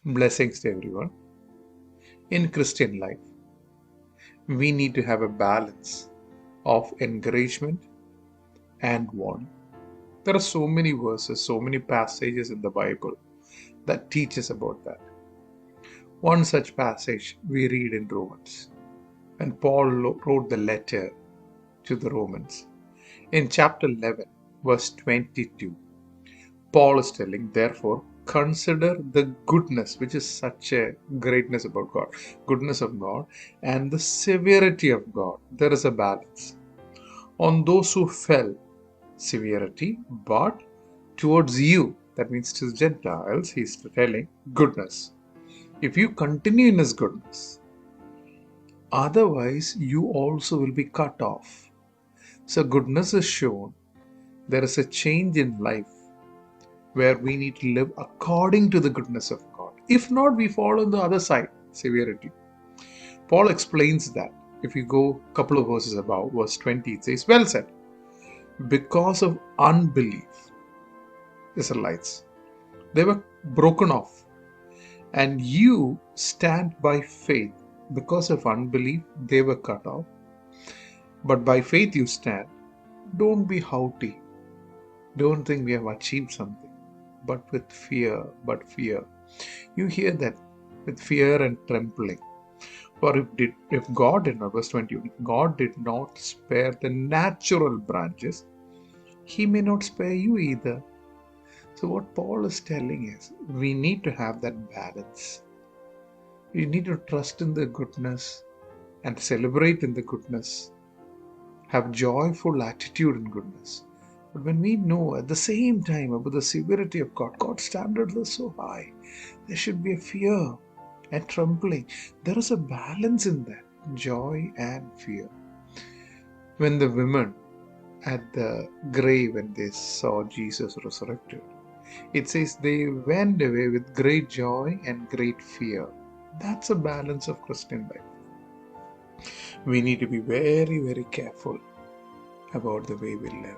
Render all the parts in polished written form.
Blessings to everyone. In Christian life, we need to have a balance of encouragement and warning. There are so many verses, so many passages in the Bible that teach us about that. One such passage we read in Romans, when Paul wrote the letter to the Romans. In chapter 11, verse 22, Paul is telling, therefore, consider the goodness, which is such a greatness about God, goodness of God, and the severity of God. There is a balance. On those who fell, severity, but towards you, that means to the Gentiles, he's telling goodness. If you continue in his goodness, otherwise you also will be cut off. So goodness is shown. There is a change in life where we need to live according to the goodness of God. If not, we fall on the other side, severity. Paul explains that. If you go a couple of verses above, verse 20, it says, well said, because of unbelief, Israelites, they were broken off, and you stand by faith. Because of unbelief, they were cut off, but by faith you stand. Don't be haughty. Don't think we have achieved something, but with fear, You hear that, with fear and trembling. For if God did not, verse 20, if God did not spare the natural branches, he may not spare you either. So what Paul is telling is, we need to have that balance. We need to trust in the goodness and celebrate in the goodness. Have joyful attitude in goodness. But when we know at the same time about the severity of God, God's standards are so high. There should be a fear and trembling. There is a balance in that, joy and fear. When the women at the grave, when they saw Jesus resurrected, it says they went away with great joy and great fear. That's a balance of Christian life. We need to be very, very careful about the way we live.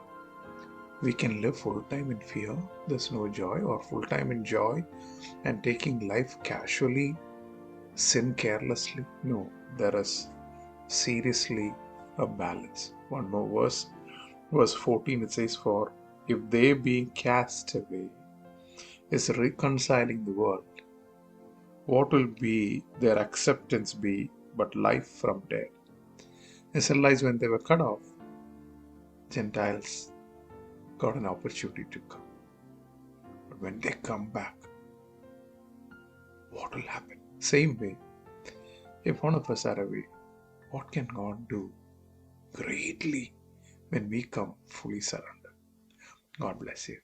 We can live full time in fear, there's no joy, or full time in joy and taking life casually, sin carelessly. No, there is seriously a balance. One more verse, verse 14, it says, for if they being cast away is reconciling the world, what will be their acceptance be but life from dead? Israelites, when they were cut off, Gentiles got an opportunity to come. But when they come back, what will happen? Same way, if one of us are away, what can God do greatly when we come fully surrendered? God bless you.